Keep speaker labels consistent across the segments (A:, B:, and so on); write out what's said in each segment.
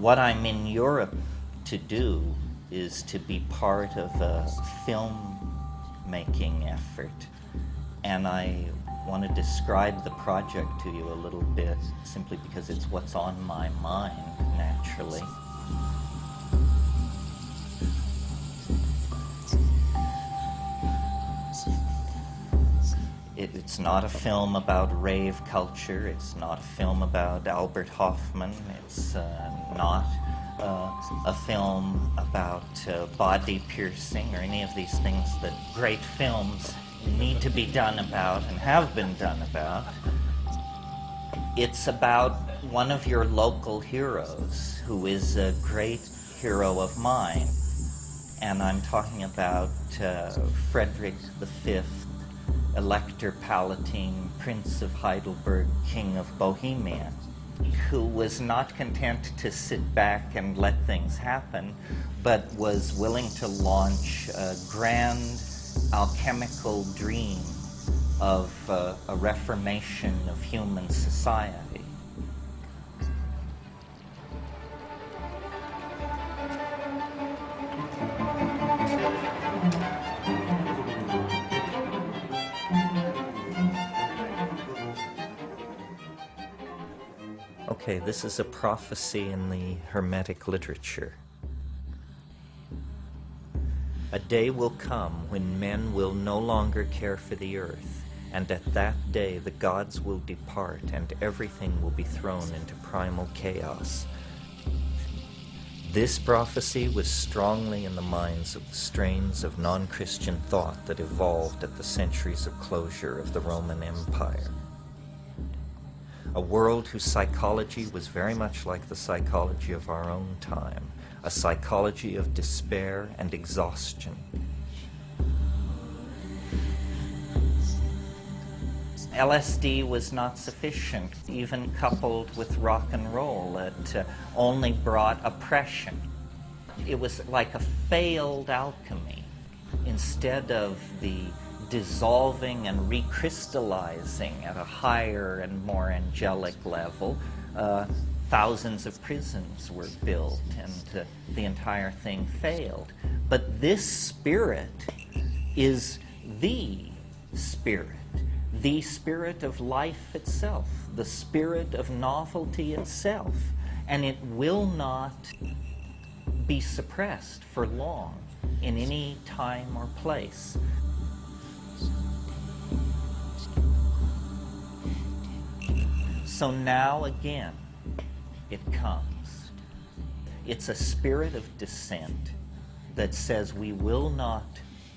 A: what I'm in Europe to do is to be part of a film-making effort. And I want to describe the project to you a little bit, simply because it's what's on my mind, naturally. It's not a film about rave culture. It's not a film about Albert Hoffman. It's not a film about body piercing or any of these things that great films need to be done about and have been done about. It's about one of your local heroes who is a great hero of mine. And I'm talking about Frederick V, Elector Palatine, Prince of Heidelberg, King of Bohemia, who was not content to sit back and let things happen, but was willing to launch a grand alchemical dream of a reformation of human society. Okay, this is a prophecy in the Hermetic literature. A day will come when men will no longer care for the earth, and at that day the gods will depart and everything will be thrown into primal chaos. This prophecy was strongly in the minds of the strains of non-Christian thought that evolved at the centuries of closure of the Roman Empire. A world whose psychology was very much like the psychology of our own time, a psychology of despair and exhaustion. LSD was not sufficient, even coupled with rock and roll. It only brought oppression. It was like a failed alchemy. Instead of the dissolving and recrystallizing at a higher and more angelic level, thousands of prisons were built and the entire thing failed. But this spirit is the spirit of life itself, the spirit of novelty itself, and it will not be suppressed for long in any time or place. So now again, it comes. It's a spirit of dissent that says we will not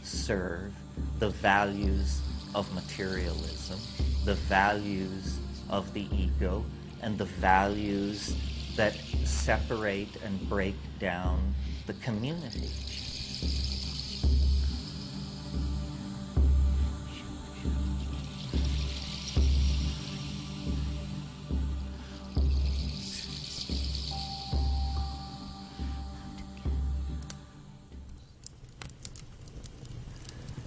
A: serve the values of materialism, the values of the ego, and the values that separate and break down the community.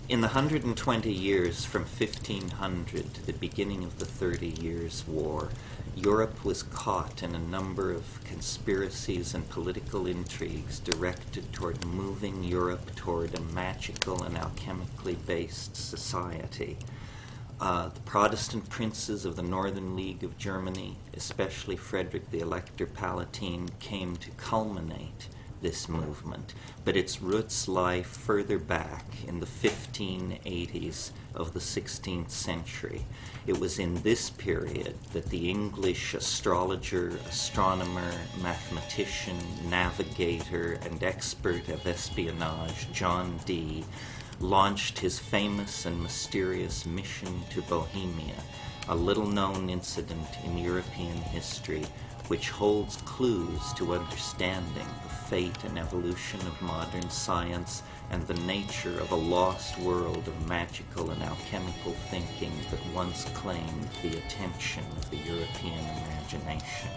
A: In the 120 years from 1500 to the beginning of the 30 Years' War, Europe was caught in a number of conspiracies and political intrigues directed toward moving Europe toward a magical and alchemically based society. The Protestant princes of the Northern League of Germany, especially Frederick the Elector Palatine, came to culminate this movement, but its roots lie further back in the 1580s of the 16th century. It was in this period that the English astrologer, astronomer, mathematician, navigator, and expert of espionage, John Dee, launched his famous and mysterious mission to Bohemia, a little-known incident in European history which holds clues to understanding the fate and evolution of modern science and the nature of a lost world of magical and alchemical thinking that once claimed the attention of the European imagination.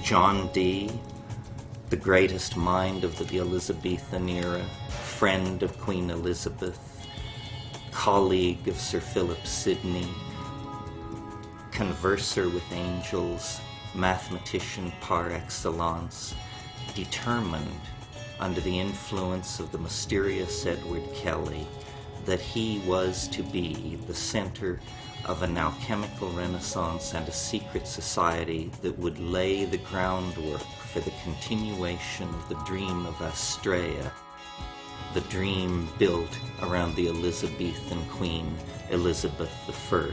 A: John Dee, the greatest mind of the Elizabethan era, friend of Queen Elizabeth, colleague of Sir Philip Sidney, converser with angels, mathematician par excellence, determined, under the influence of the mysterious Edward Kelly, that he was to be the center of an alchemical renaissance and a secret society that would lay the groundwork for the continuation of the dream of Astrea, the dream built around the Elizabethan Queen Elizabeth I.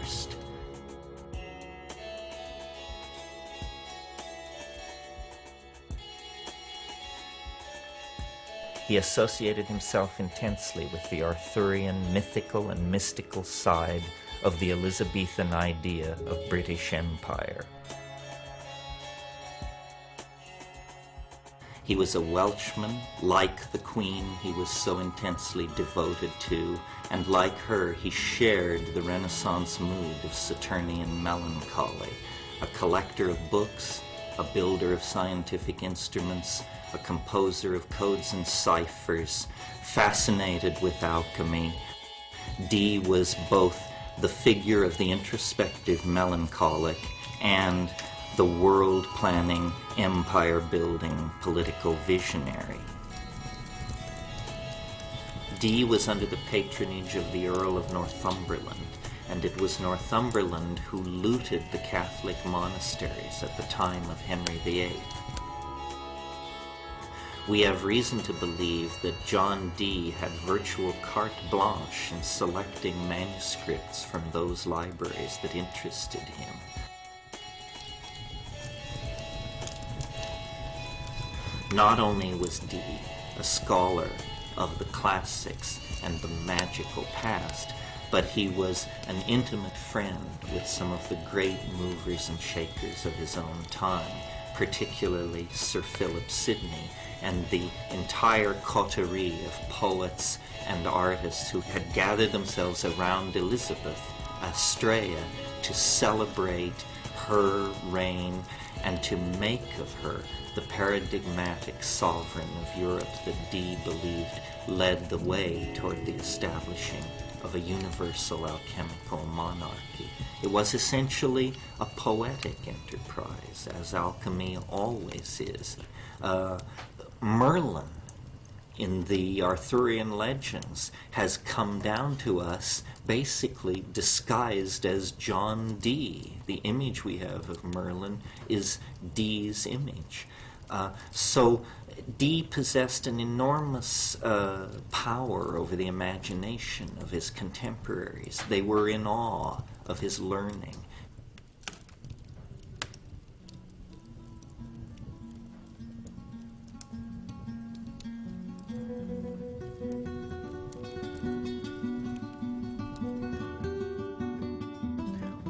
A: He associated himself intensely with the Arthurian mythical and mystical side of the Elizabethan idea of British Empire. He was a Welshman, like the Queen he was so intensely devoted to, and like her he shared the Renaissance mood of Saturnian melancholy, a collector of books, a builder of scientific instruments, a composer of codes and ciphers, fascinated with alchemy. Dee was both the figure of the introspective melancholic and the world-planning, empire-building political visionary. Dee was under the patronage of the Earl of Northumberland, and it was Northumberland who looted the Catholic monasteries at the time of Henry VIII. We have reason to believe that John Dee had virtual carte blanche in selecting manuscripts from those libraries that interested him. Not only was Dee a scholar of the classics and the magical past, but he was an intimate friend with some of the great movers and shakers of his own time, particularly Sir Philip Sidney and the entire coterie of poets and artists who had gathered themselves around Elizabeth, Astrea, to celebrate her reign and to make of her the paradigmatic sovereign of Europe that Dee believed led the way toward the establishing of a universal alchemical monarchy. It was essentially a poetic enterprise, as alchemy always is. Merlin, in the Arthurian legends, has come down to us basically disguised as John Dee. The image we have of Merlin is Dee's image. So Dee possessed an enormous power over the imagination of his contemporaries. They were in awe of his learning.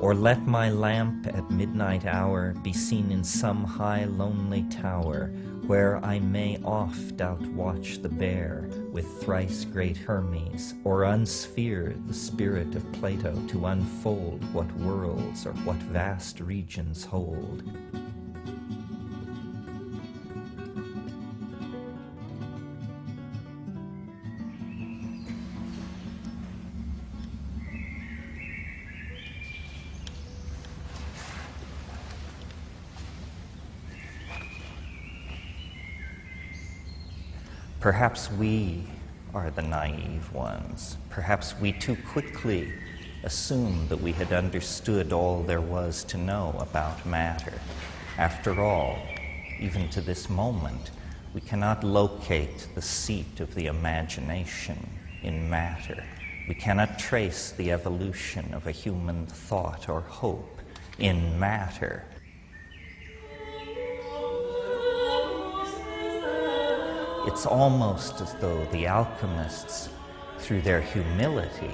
A: Or let my lamp at midnight hour be seen in some high lonely tower, where I may oft outwatch the bear with thrice great Hermes, or unsphere the spirit of Plato to unfold what worlds or what vast regions hold. Perhaps we are the naive ones. Perhaps we too quickly assumed that we had understood all there was to know about matter. After all, even to this moment, we cannot locate the seat of the imagination in matter. We cannot trace the evolution of a human thought or hope in matter. It's almost as though the alchemists, through their humility,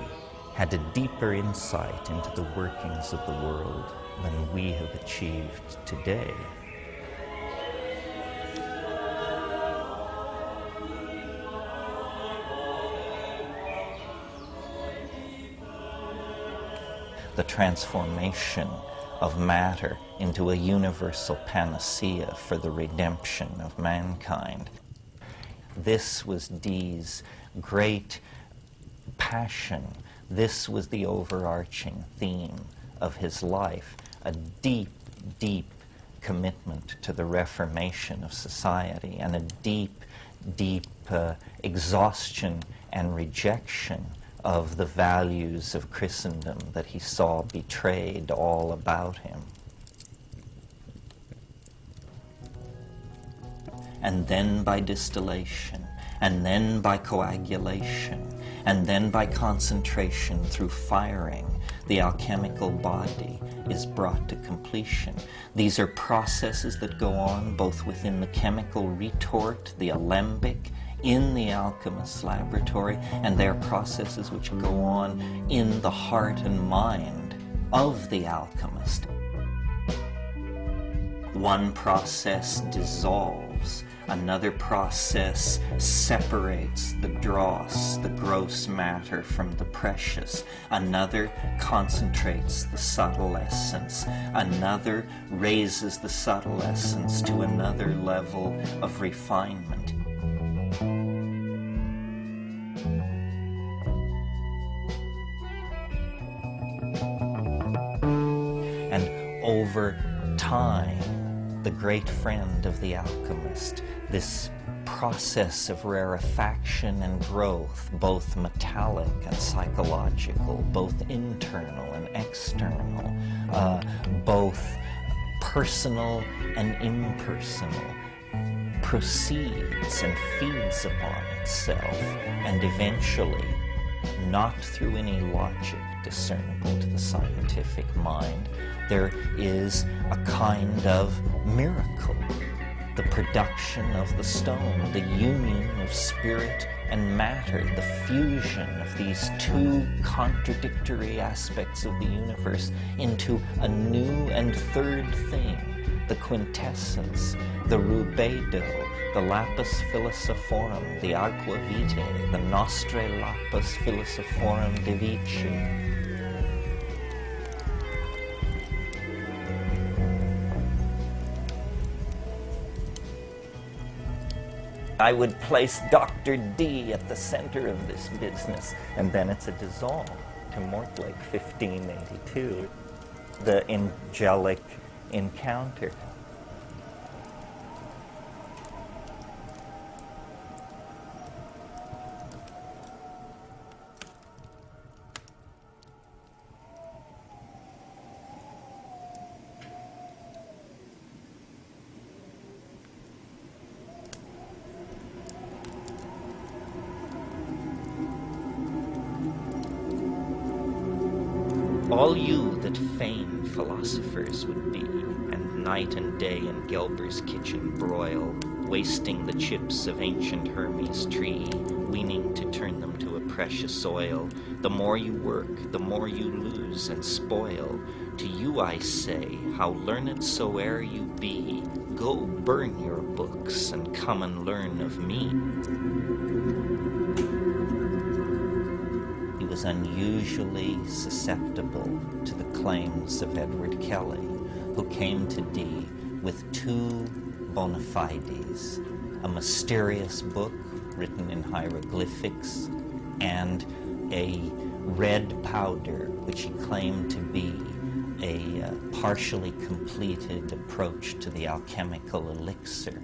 A: had a deeper insight into the workings of the world than we have achieved today. The transformation of matter into a universal panacea for the redemption of mankind. This was Dee's great passion. This was the overarching theme of his life. a deep, deep commitment to the reformation of society, and a deep, deep exhaustion and rejection of the values of Christendom that he saw betrayed all about him. And then by distillation, and then by coagulation, and then by concentration through firing, the alchemical body is brought to completion. These are processes that go on both within the chemical retort, the alembic, in the alchemist's laboratory, and they are processes which go on in the heart and mind of the alchemist. One process dissolves, another process separates the dross, the gross matter, from the precious. Another concentrates the subtle essence. Another raises the subtle essence to another level of refinement. And over time, the great friend of the alchemist, this process of rarefaction and growth, both metallic and psychological, both internal and external, both personal and impersonal, proceeds and feeds upon itself, and eventually, not through any logic discernible to the scientific mind, there is a kind of miracle, the production of the stone, the union of spirit and matter, the fusion of these two contradictory aspects of the universe into a new and third thing, the quintessence, the rubedo, the lapis philosophorum, the aqua vitae, the nostre lapis philosophorum divici. I would place Dr. D at the center of this business, and then it's a dissolve to Mortlake, 1582, the angelic encounter. All you that fain philosophers would be, and night and day in Gelber's kitchen broil, wasting the chips of ancient Hermes' tree, weaning to turn them to a precious oil. The more you work, the more you lose and spoil. To you I say, how learned soe'er you be, go burn your books and come and learn of me. He was unusually susceptible to the claims of Edward Kelly, who came to Dee with two bona fides, a mysterious book written in hieroglyphics and a red powder which he claimed to be a partially completed approach to the alchemical elixir.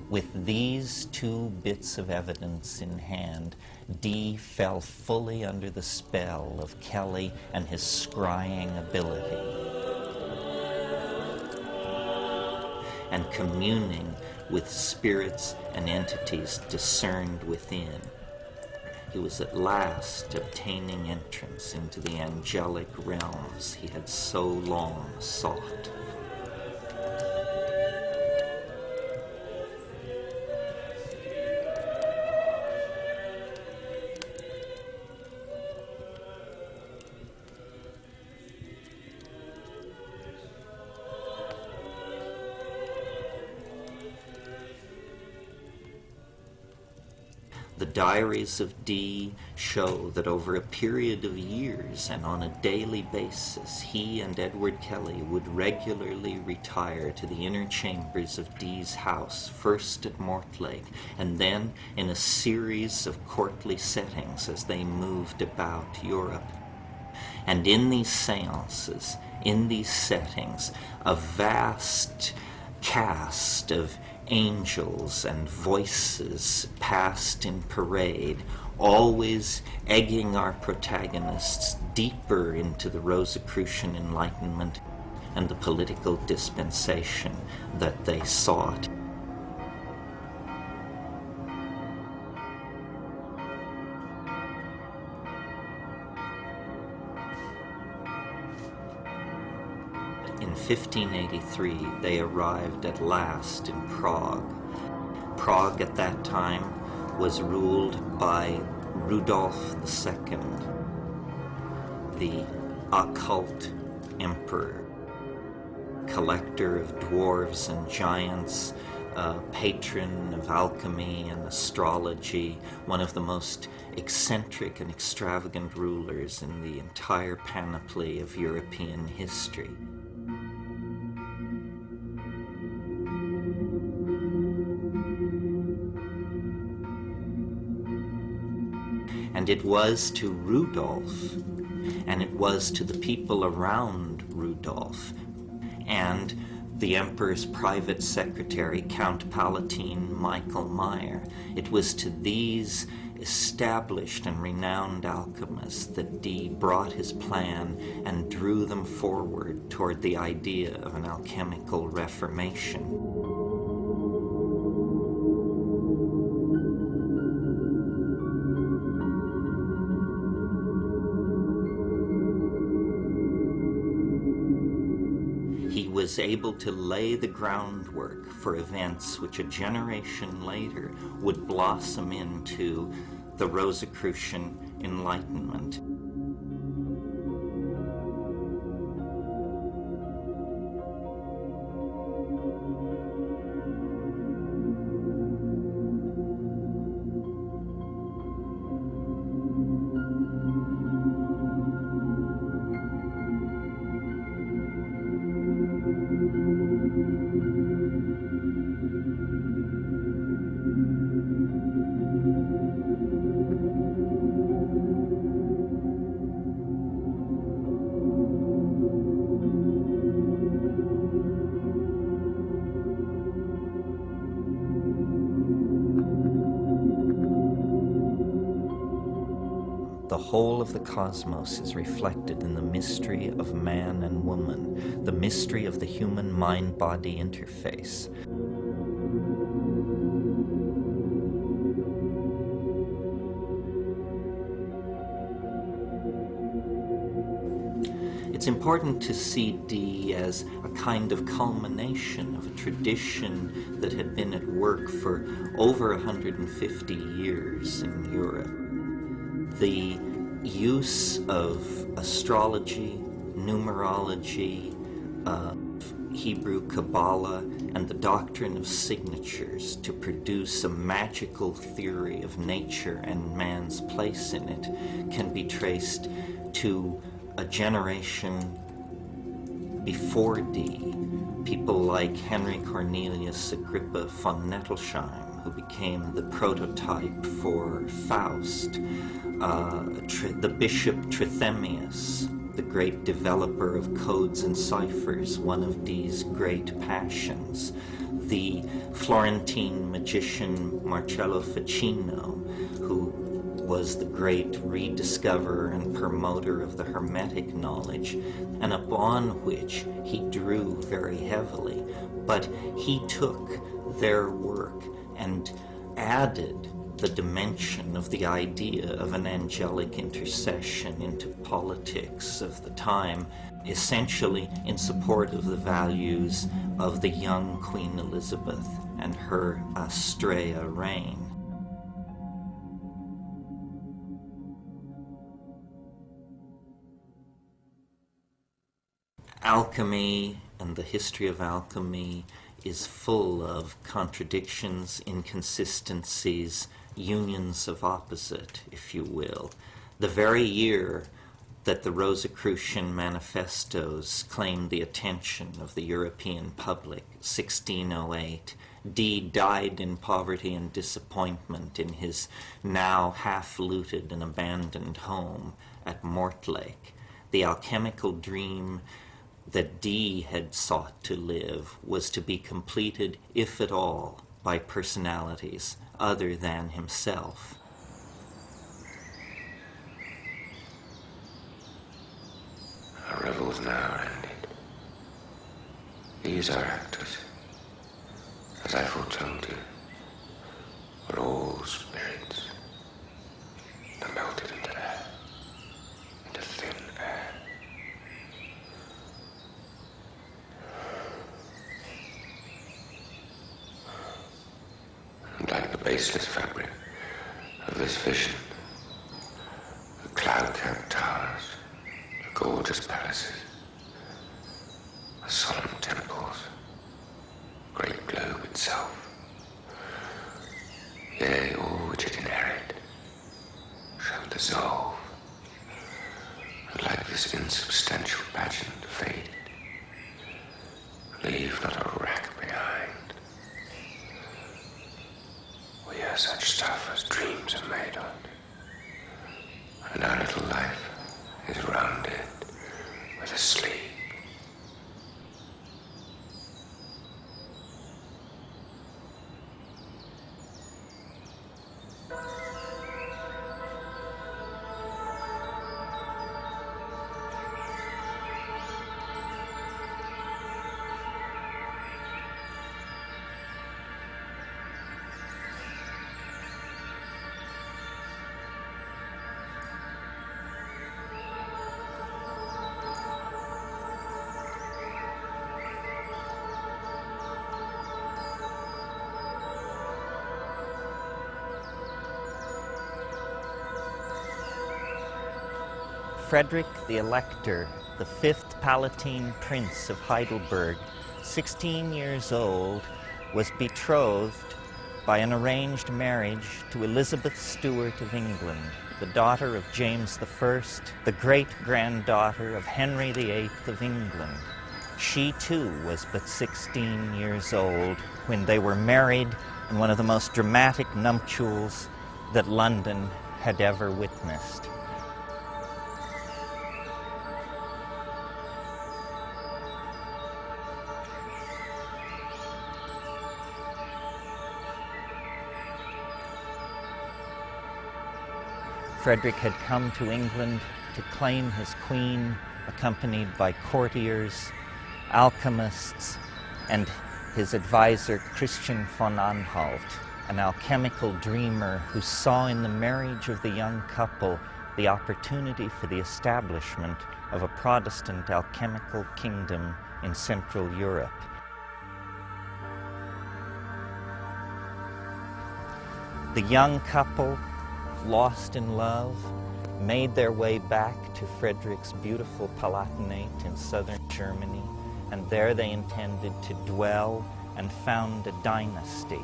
A: With these two bits of evidence in hand, Dee fell fully under the spell of Kelly and his scrying ability. And communing with spirits and entities discerned within, he was at last obtaining entrance into the angelic realms he had so long sought. The diaries of Dee show that over a period of years and on a daily basis, he and Edward Kelly would regularly retire to the inner chambers of Dee's house, first at Mortlake, and then in a series of courtly settings as they moved about Europe. And in these seances, in these settings, a vast cast of angels and voices passed in parade, always egging our protagonists deeper into the Rosicrucian Enlightenment and the political dispensation that they sought. In 1583, they arrived at last in Prague. Prague at that time was ruled by Rudolf II, the occult emperor, collector of dwarves and giants, patron of alchemy and astrology, one of the most eccentric and extravagant rulers in the entire panoply of European history. And it was to Rudolf, and it was to the people around Rudolf, and the emperor's private secretary, Count Palatine Michael Meyer, it was to these established and renowned alchemists that Dee brought his plan and drew them forward toward the idea of an alchemical reformation. He was able to lay the groundwork for events which a generation later would blossom into the Rosicrucian Enlightenment. The whole of the cosmos is reflected in the mystery of man and woman, the mystery of the human mind-body interface. It's important to see Dee as a kind of culmination of a tradition that had been at work for over 150 years in Europe. The use of astrology, numerology, Hebrew Kabbalah, and the doctrine of signatures to produce a magical theory of nature and man's place in it can be traced to a generation before Dee. People like Henry Cornelius Agrippa von Nettelsheim, who became the prototype for Faust, the Bishop Trithemius, the great developer of codes and ciphers, one of Dee's great passions, the Florentine magician Marcello Ficino, who was the great rediscoverer and promoter of the Hermetic knowledge, and upon which he drew very heavily. But he took their work and added the dimension of the idea of an angelic intercession into politics of the time, essentially in support of the values of the young Queen Elizabeth and her Astrea reign. Alchemy and the history of alchemy is full of contradictions, inconsistencies, unions of opposite, if you will. The very year that the Rosicrucian manifestos claimed the attention of the European public, 1608, Dee died in poverty and disappointment in his now half-looted and abandoned home at Mortlake. The alchemical dream that Dee had sought to live was to be completed, if at all, by personalities other than himself.
B: Our revels now are ended. These are actors, as I foretold you, but all spirits are melted into air, into thin air. And like the baseless fabric of this vision, the cloud-capped towers, the gorgeous palaces, the solemn temples, great globe itself, yea, all which it inherit, shall dissolve, and like this insubstantial pageant faded, leave not a wreck behind. We are such stuff as dreams are made on, and our little life is rounded with a sleep.
A: Frederick the Elector, the fifth Palatine Prince of Heidelberg, 16 years old, was betrothed by an arranged marriage to Elizabeth Stuart of England, the daughter of James I, the great-granddaughter of Henry VIII of England. She too was but 16 years old when they were married in one of the most dramatic nuptials that London had ever witnessed. Frederick had come to England to claim his queen, accompanied by courtiers, alchemists, and his advisor Christian von Anhalt, an alchemical dreamer who saw in the marriage of the young couple the opportunity for the establishment of a Protestant alchemical kingdom in Central Europe. The young couple, lost in love, made their way back to Frederick's beautiful Palatinate in southern Germany, and there they intended to dwell and found a dynasty.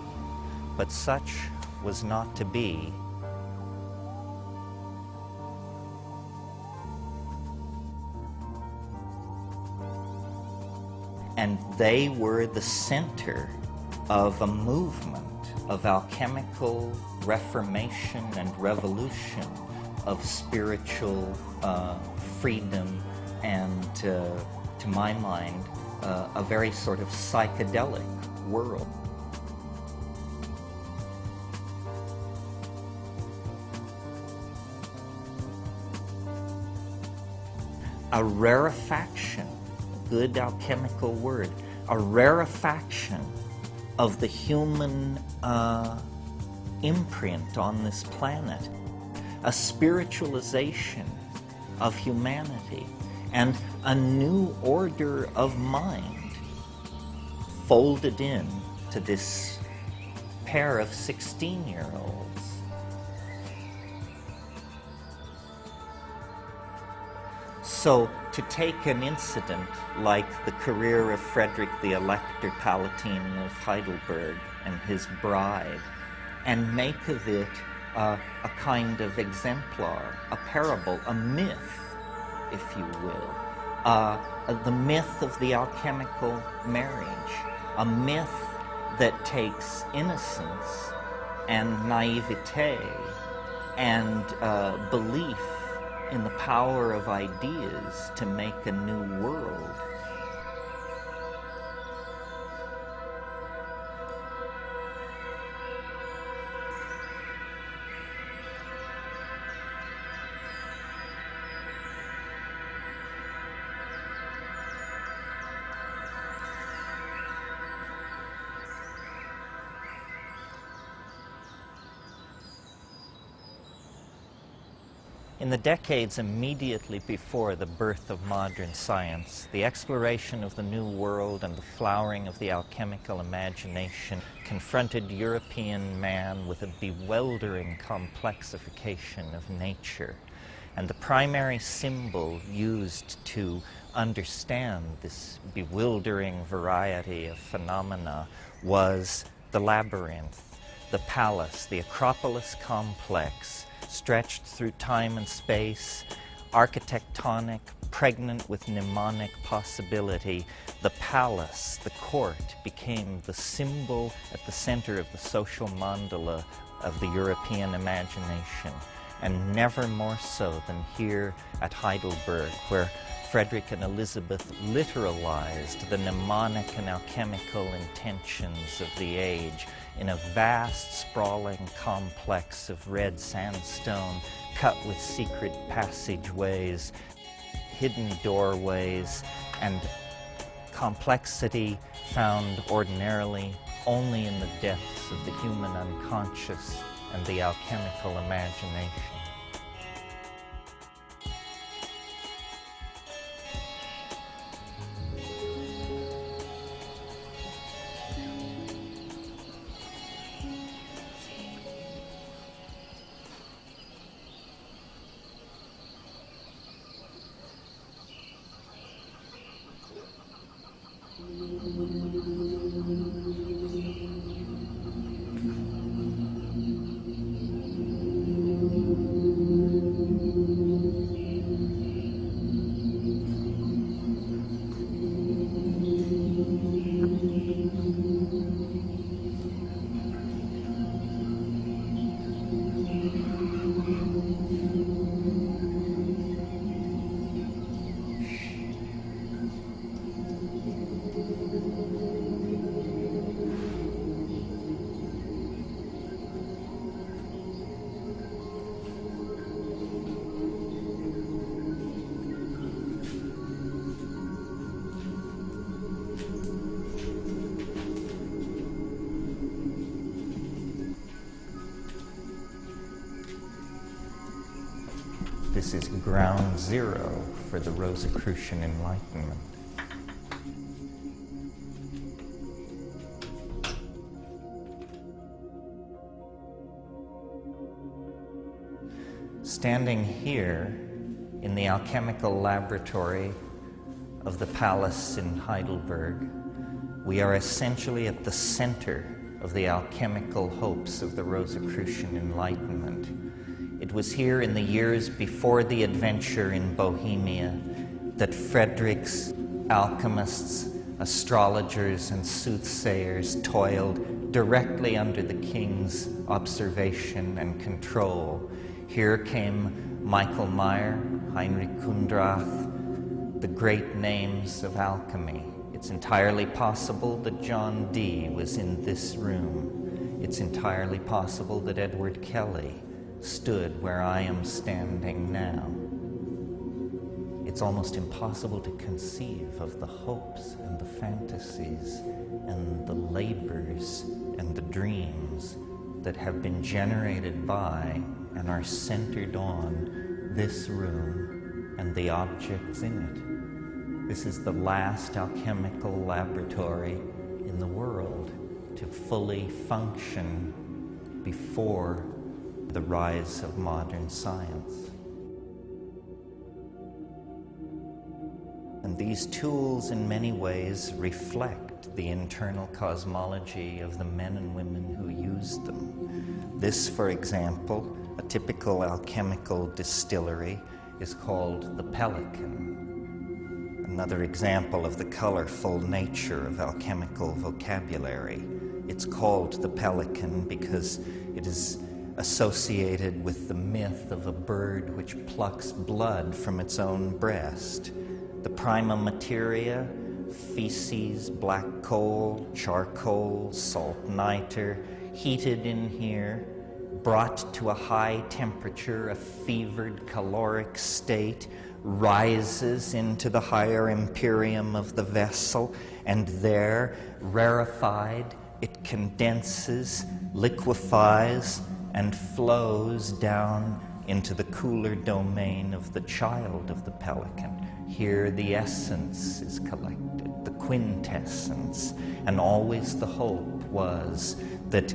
A: But such was not to be. And they were the center of a movement of alchemical reformation and revolution, of spiritual freedom, and to my mind, a very sort of psychedelic world. A rarefaction, good alchemical word, a rarefaction of the human imprint on this planet, a spiritualization of humanity, and a new order of mind folded in to this pair of 16-year-olds. So to take an incident like the career of Frederick the Elector Palatine of Heidelberg and his bride, and make of it a kind of exemplar, a parable, a myth, if you will, the myth of the alchemical marriage, a myth that takes innocence and naivete and belief in the power of ideas to make a new world In the decades immediately before the birth of modern science, the exploration of the New World and the flowering of the alchemical imagination confronted European man with a bewildering complexification of nature. And the primary symbol used to understand this bewildering variety of phenomena was the labyrinth, the palace, the Acropolis complex, stretched through time and space, architectonic, pregnant with mnemonic possibility. The palace, the court, became the symbol at the center of the social mandala of the European imagination, and never more so than here at Heidelberg, where Frederick and Elizabeth literalized the mnemonic and alchemical intentions of the age in a vast, sprawling complex of red sandstone cut with secret passageways, hidden doorways, and complexity found ordinarily only in the depths of the human unconscious and the alchemical imagination. This is ground zero for the Rosicrucian Enlightenment. Standing here in the alchemical laboratory of the palace in Heidelberg, we are essentially at the center of the alchemical hopes of the Rosicrucian Enlightenment. It was here in the years before the adventure in Bohemia that Frederick's alchemists, astrologers, and soothsayers toiled directly under the king's observation and control. Here came Michael Meyer, Heinrich Kundrath, the great names of alchemy. It's entirely possible that John Dee was in this room. It's entirely possible that Edward Kelly stood where I am standing now. It's almost impossible to conceive of the hopes and the fantasies and the labors and the dreams that have been generated by and are centered on this room and the objects in it. This is the last alchemical laboratory in the world to fully function before the rise of modern science. And these tools in many ways reflect the internal cosmology of the men and women who used them. This, for example, a typical alchemical distillery, is called the Pelican. Another example of the colorful nature of alchemical vocabulary. It's called the Pelican because it is associated with the myth of a bird which plucks blood from its own breast. The prima materia, feces, black coal, charcoal, salt niter, heated in here, brought to a high temperature, a fevered caloric state, rises into the higher empyreum of the vessel, and there, rarefied, it condenses, liquefies, and flows down into the cooler domain of the child of the pelican. Here the essence is collected, the quintessence, and always the hope was that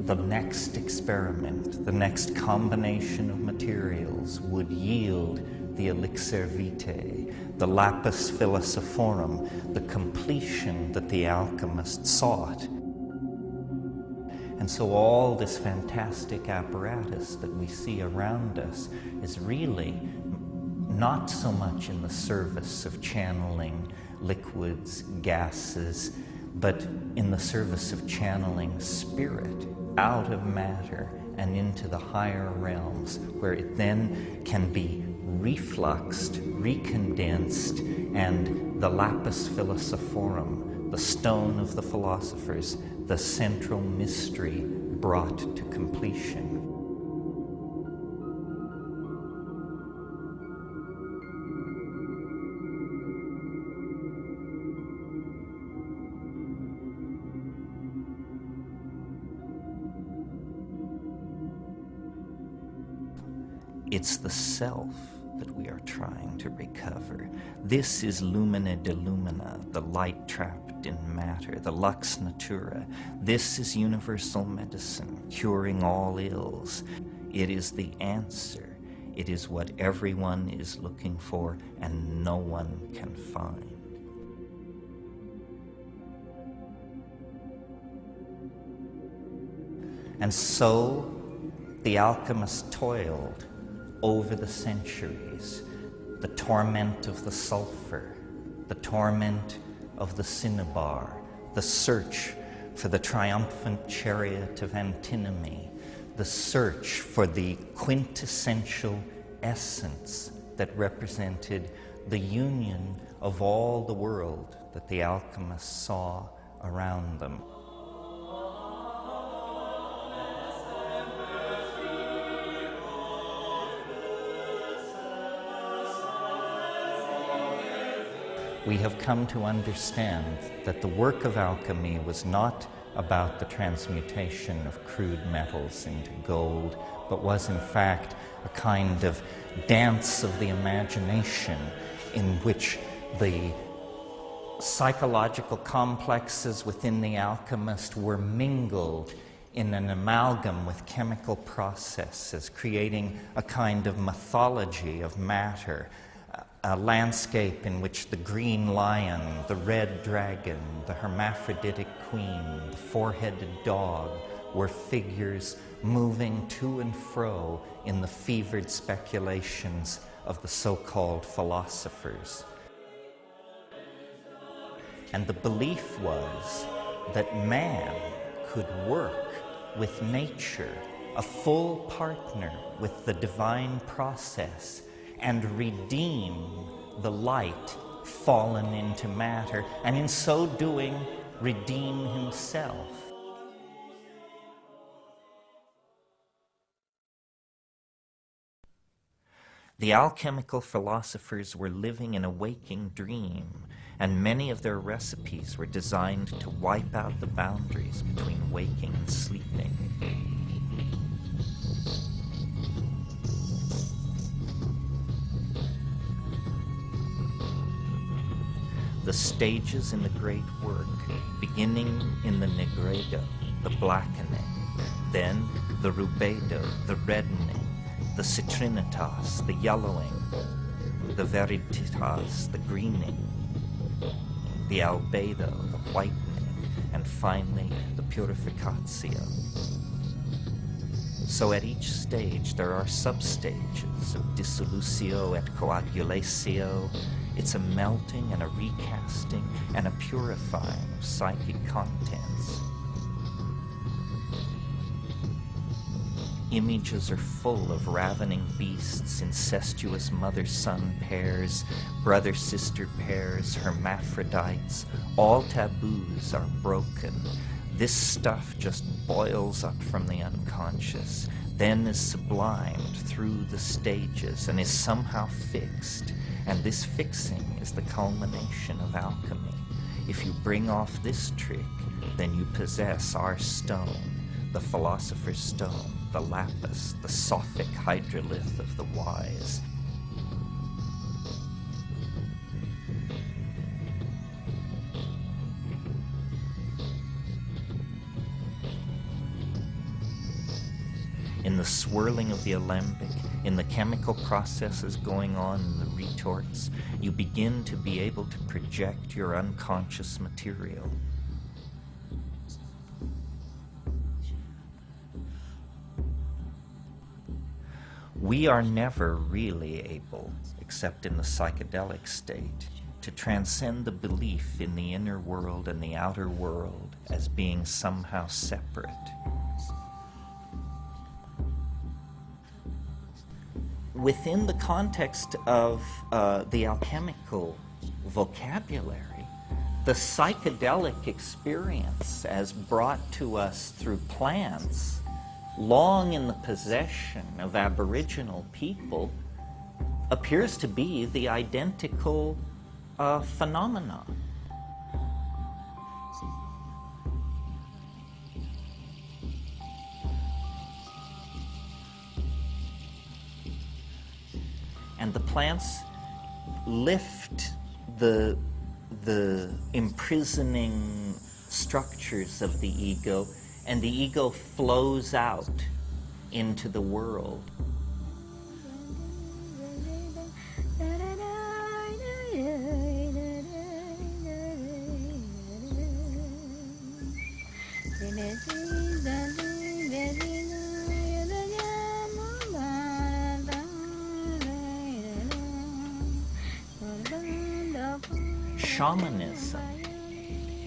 A: the next experiment, the next combination of materials would yield the elixir vitae, the lapis philosophorum, the completion that the alchemist sought. And so all this fantastic apparatus that we see around us is really not so much in the service of channeling liquids, gases, but in the service of channeling spirit out of matter and into the higher realms, where it then can be refluxed, recondensed, and the lapis philosophorum, the stone of the philosophers, the central mystery, brought to completion. It's the self that we are trying to recover. This is lumina de lumina, the light trapped in matter, the lux natura. This is universal medicine, curing all ills. It is the answer. It is what everyone is looking for and no one can find. And so the alchemist toiled over the centuries, the torment of the sulfur, the torment of the cinnabar, the search for the triumphant chariot of antinomy, the search for the quintessential essence that represented the union of all the world that the alchemists saw around them. We have come to understand that the work of alchemy was not about the transmutation of crude metals into gold, but was in fact a kind of dance of the imagination in which the psychological complexes within the alchemist were mingled in an amalgam with chemical processes, creating a kind of mythology of matter, a landscape in which the green lion, the red dragon, the hermaphroditic queen, the four-headed dog were figures moving to and fro in the fevered speculations of the so-called philosophers. And the belief was that man could work with nature, a full partner with the divine process, and redeem the light fallen into matter, and in so doing, redeem himself. The alchemical philosophers were living in a waking dream, and many of their recipes were designed to wipe out the boundaries between waking and sleeping. The stages in the great work, beginning in the negredo, the blackening, then the rubedo, the reddening, the citrinitas, the yellowing, the veriditas, the greening, the albedo, the whitening, and finally the purificatio. So at each stage there are substages of dissolutio et coagulatio. It's a melting and a recasting and a purifying of psychic contents. Images are full of ravening beasts, incestuous mother-son pairs, brother-sister pairs, hermaphrodites. All taboos are broken. This stuff just boils up from the unconscious, then is sublimed through the stages and is somehow fixed. And this fixing is the culmination of alchemy. If you bring off this trick, then you possess our stone, the philosopher's stone, the lapis, the Sophic hydrolith of the wise. In the swirling of the alembic, in the chemical processes going on in the retorts, you begin to be able to project your unconscious material. We are never really able, except in the psychedelic state, to transcend the belief in the inner world and the outer world as being somehow separate. Within the context of the alchemical vocabulary, the psychedelic experience as brought to us through plants, long in the possession of Aboriginal people, appears to be the identical phenomenon. And the plants lift the imprisoning structures of the ego, and the ego flows out into the world. Shamanism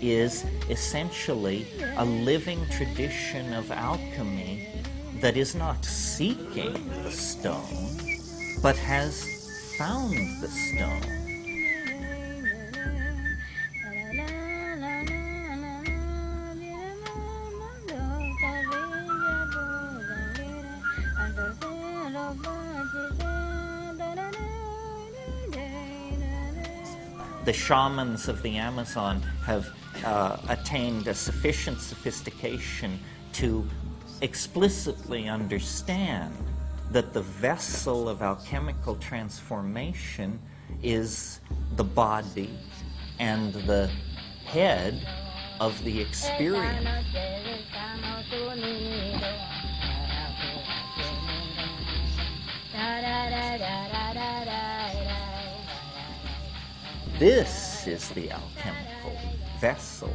A: is essentially a living tradition of alchemy that is not seeking the stone, but has found the stone. The shamans of the Amazon have attained a sufficient sophistication to explicitly understand that the vessel of alchemical transformation is the body and the head of the experience. This is the alchemical vessel.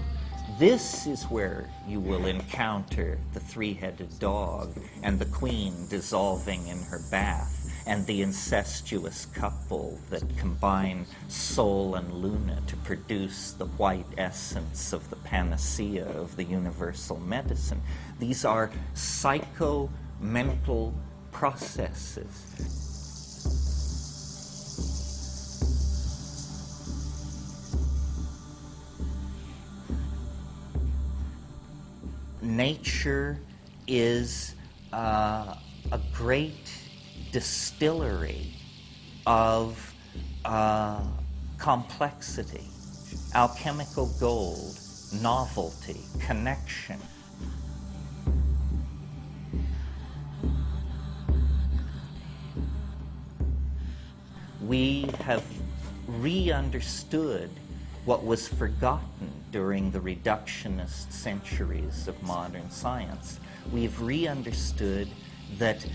A: This is where you will encounter the three-headed dog and the queen dissolving in her bath and the incestuous couple that combine Sol and Luna to produce the white essence of the panacea of the universal medicine. These are psycho-mental processes. Nature is a great distillery of complexity, alchemical gold, novelty, connection. We have re-understood what was forgotten during the reductionist centuries of modern science. We've re-understood that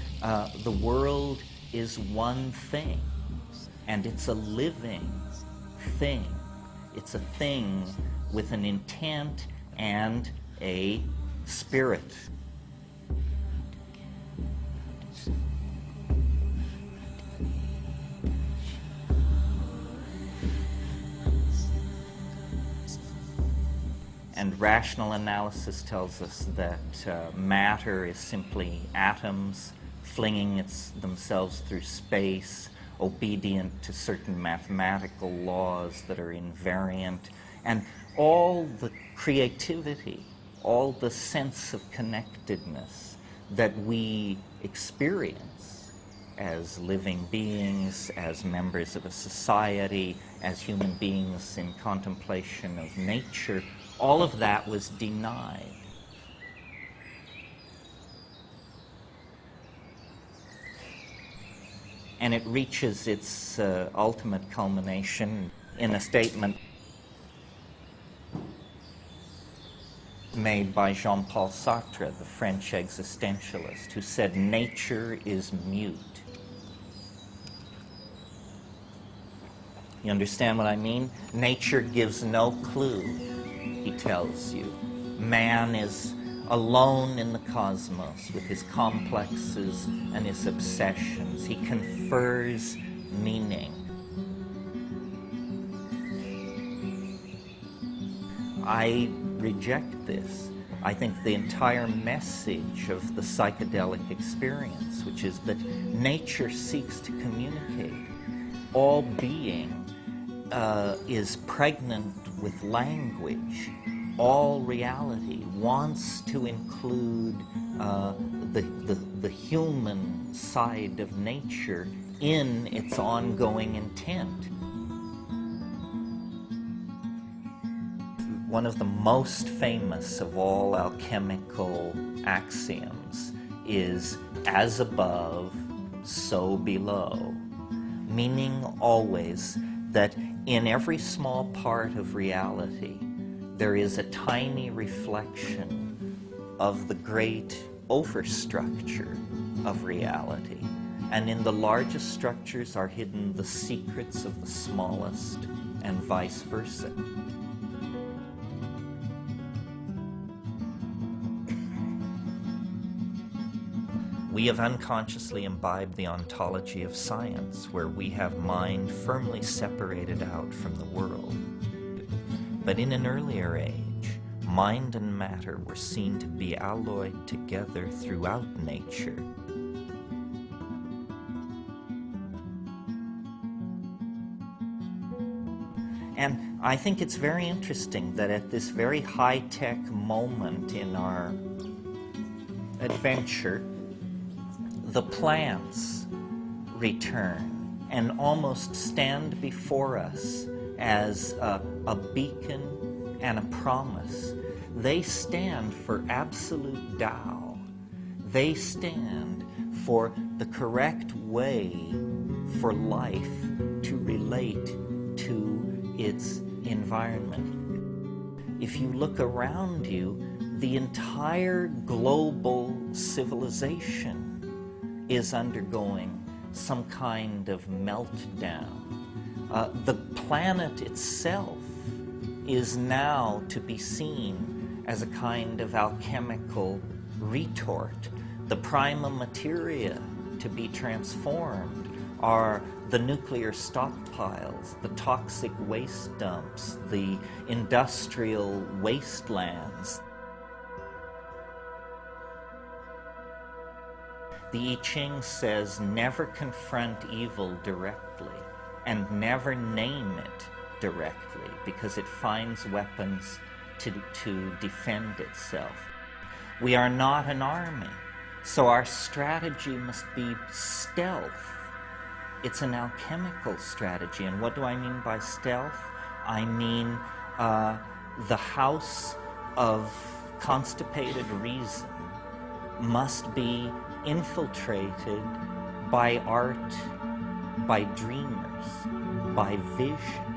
A: the world is one thing, and it's a living thing. It's a thing with an intent and a spirit. And rational analysis tells us that matter is simply atoms flinging themselves through space, obedient to certain mathematical laws that are invariant. And all the creativity, all the sense of connectedness that we experience as living beings, as members of a society, as human beings in contemplation of nature, all of that was denied. And it reaches its ultimate culmination in a statement made by Jean-Paul Sartre, the French existentialist, who said, "Nature is mute." You understand what I mean? Nature gives no clue, he tells you. Man is alone in the cosmos with his complexes and his obsessions. He confers meaning. I reject this. I think the entire message of the psychedelic experience, which is that nature seeks to communicate. All being is pregnant with language. All reality wants to include the human side of nature in its ongoing intent. One of the most famous of all alchemical axioms is "as above, so below," meaning always that in every small part of reality there is a tiny reflection of the great overstructure of reality. And in the largest structures are hidden the secrets of the smallest, and vice versa. We have unconsciously imbibed the ontology of science, where we have mind firmly separated out from the world. But in an earlier age, mind and matter were seen to be alloyed together throughout nature. And I think it's very interesting that at this very high-tech moment in our adventure, the plants return and almost stand before us as a beacon and a promise. They stand for absolute Tao. They stand for the correct way for life to relate to its environment. If you look around you, the entire global civilization is undergoing some kind of meltdown. The planet itself is now to be seen as a kind of alchemical retort. The prima materia to be transformed are the nuclear stockpiles, the toxic waste dumps, the industrial wastelands. The I Ching says, never confront evil directly and never name it directly, because it finds weapons to defend itself. We are not an army, so our strategy must be stealth. It's an alchemical strategy. And what do I mean by stealth? I mean the house of constipated reason must be infiltrated by art, by dreamers, by vision.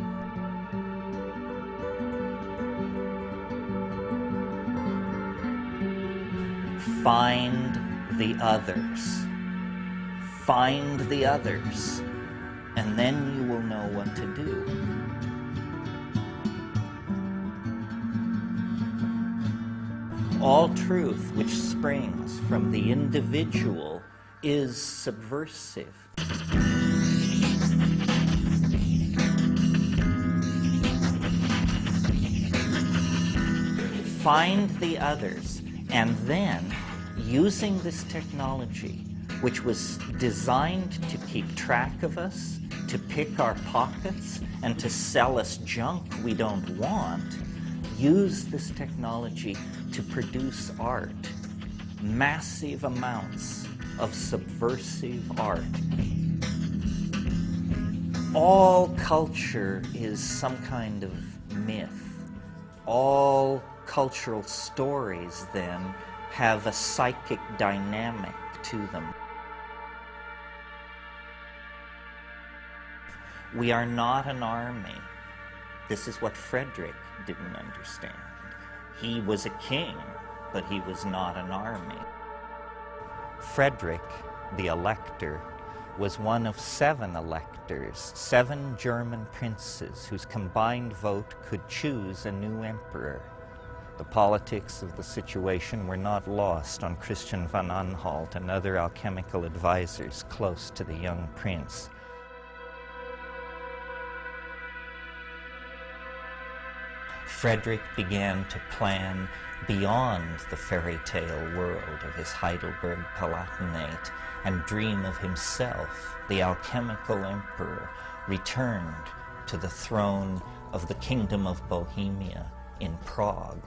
A: Find the others. Find the others, and then you will know what to do. All truth which springs from the individual is subversive. Find the others, and then, using this technology, which was designed to keep track of us, to pick our pockets, and to sell us junk we don't want, use this technology to produce art, massive amounts of subversive art. All culture is some kind of myth. All cultural stories, then, have a psychic dynamic to them. We are not an army. This is what Frederick didn't understand. He was a king, but he was not an army. Frederick, the elector, was one of 7 electors, 7 German princes whose combined vote could choose a new emperor. The politics of the situation were not lost on Christian von Anhalt and other alchemical advisors close to the young prince. Frederick began to plan beyond the fairy tale world of his Heidelberg Palatinate and dream of himself, the alchemical emperor, returned to the throne of the Kingdom of Bohemia in Prague.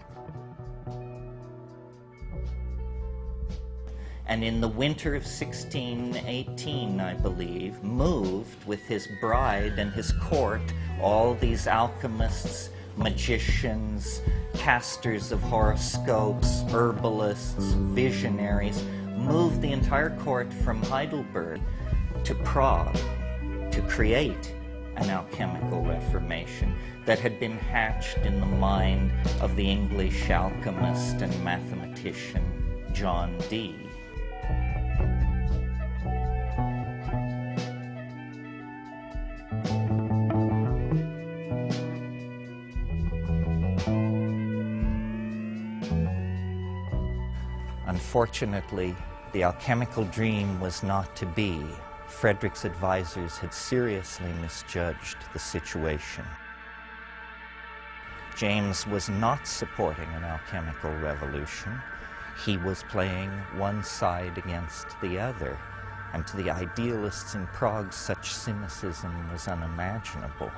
A: And in the winter of 1618, I believe, moved with his bride and his court, all these alchemists, magicians, casters of horoscopes, herbalists, visionaries, moved the entire court from Heidelberg to Prague to create an alchemical reformation that had been hatched in the mind of the English alchemist and mathematician John Dee. Unfortunately, the alchemical dream was not to be. Frederick's advisors had seriously misjudged the situation. James was not supporting an alchemical revolution. He was playing one side against the other, and to the idealists in Prague, such cynicism was unimaginable.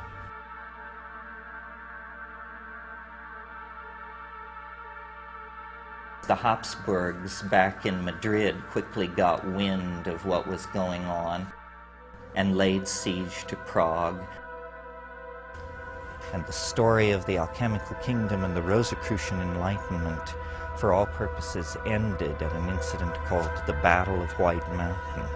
A: The Habsburgs back in Madrid quickly got wind of what was going on and laid siege to Prague. And the story of the alchemical kingdom and the Rosicrucian Enlightenment, for all purposes, ended at an incident called the Battle of White Mountain.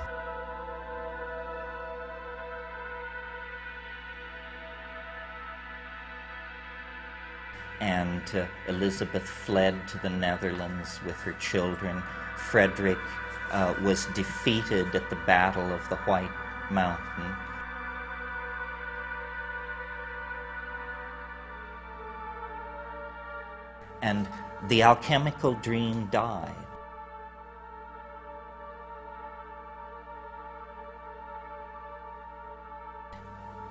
A: And Elizabeth fled to the Netherlands with her children. Frederick was defeated at the Battle of the White Mountain. And the alchemical dream died.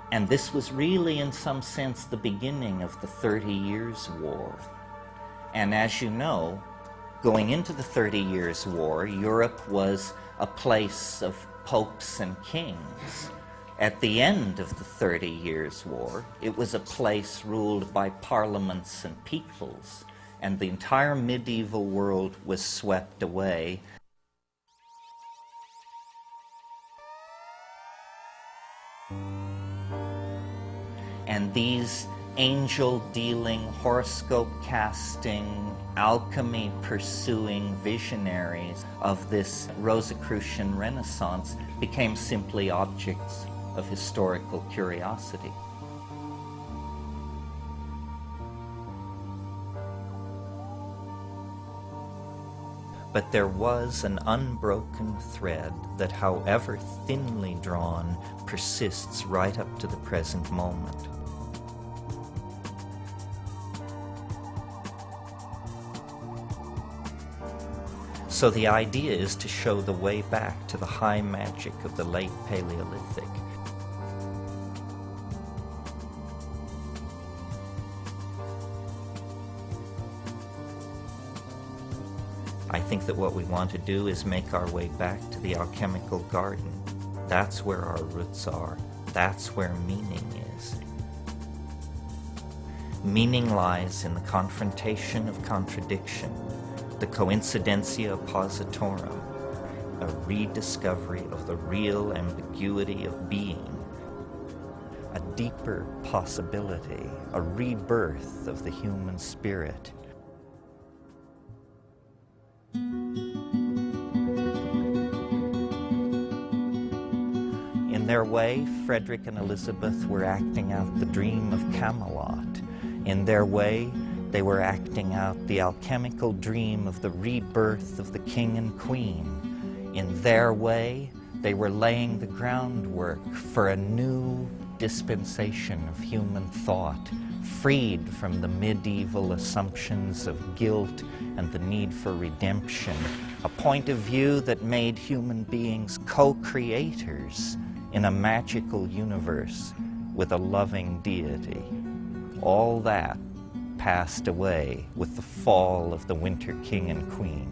A: And this was really, in some sense, the beginning of the 30 Years' War. And as you know, going into the 30 Years' War, Europe was a place of popes and kings. At the end of the 30 Years' War, it was a place ruled by parliaments and peoples, and the entire medieval world was swept away. And these angel-dealing, horoscope-casting, alchemy-pursuing visionaries of this Rosicrucian Renaissance became simply objects of historical curiosity. But there was an unbroken thread that, however thinly drawn, persists right up to the present moment. So the idea is to show the way back to the high magic of the late Paleolithic. I think that what we want to do is make our way back to the alchemical garden. That's where our roots are. That's where meaning is. Meaning lies in the confrontation of contradiction, the coincidentia oppositorum, a rediscovery of the real ambiguity of being, a deeper possibility, a rebirth of the human spirit. In their way, Frederick and Elizabeth were acting out the dream of Camelot. In their way, they were acting out the alchemical dream of the rebirth of the king and queen. In their way, they were laying the groundwork for a new dispensation of human thought, freed from the medieval assumptions of guilt and the need for redemption, a point of view that made human beings co-creators in a magical universe with a loving deity. All that passed away with the fall of the Winter King and Queen.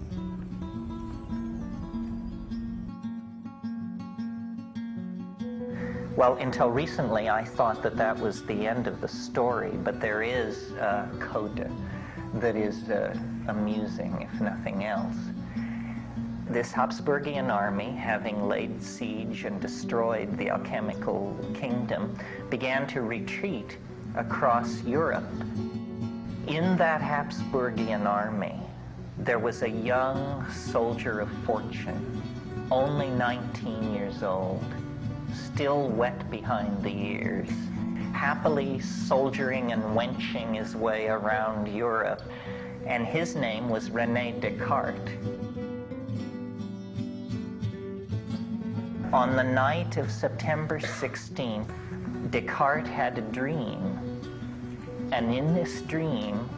A: Well, until recently, I thought that that was the end of the story, but there is a coda that is amusing, if nothing else. This Habsburgian army, having laid siege and destroyed the Alchemical kingdom, began to retreat across Europe. In that Habsburgian army, there was a young soldier of fortune, only 19 years old, still wet behind the ears, happily soldiering and wenching his way around Europe, and his name was René Descartes. On the night of September 16th, Descartes had a dream, and in this dream,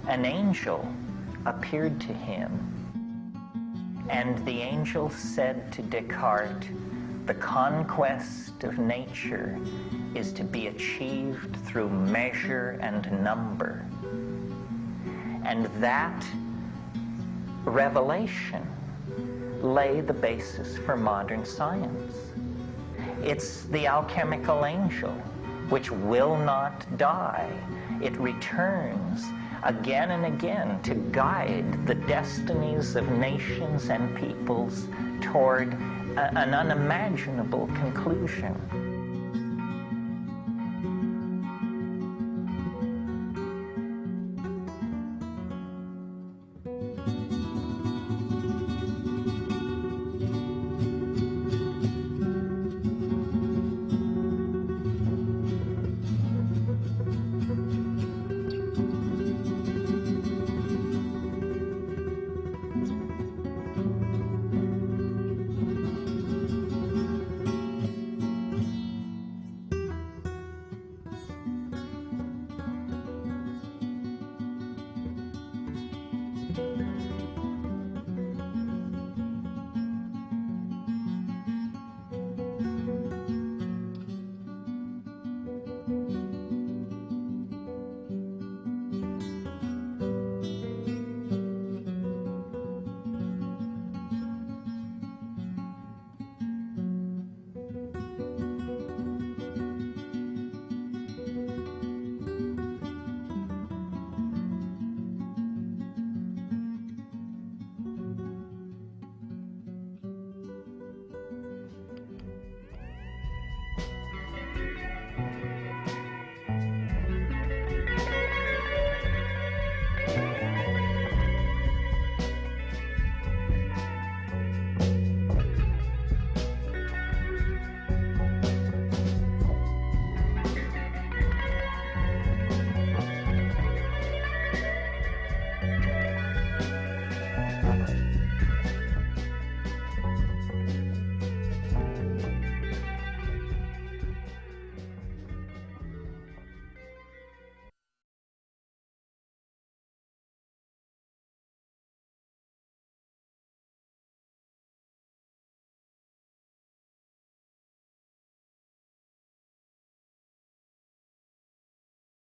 A: an angel appeared to him, and the angel said to Descartes, "The conquest of nature is to be achieved through measure and number." And that revelation lay the basis for modern science. It's the alchemical angel, which will not die. It returns again and again to guide the destinies of nations and peoples toward an unimaginable conclusion.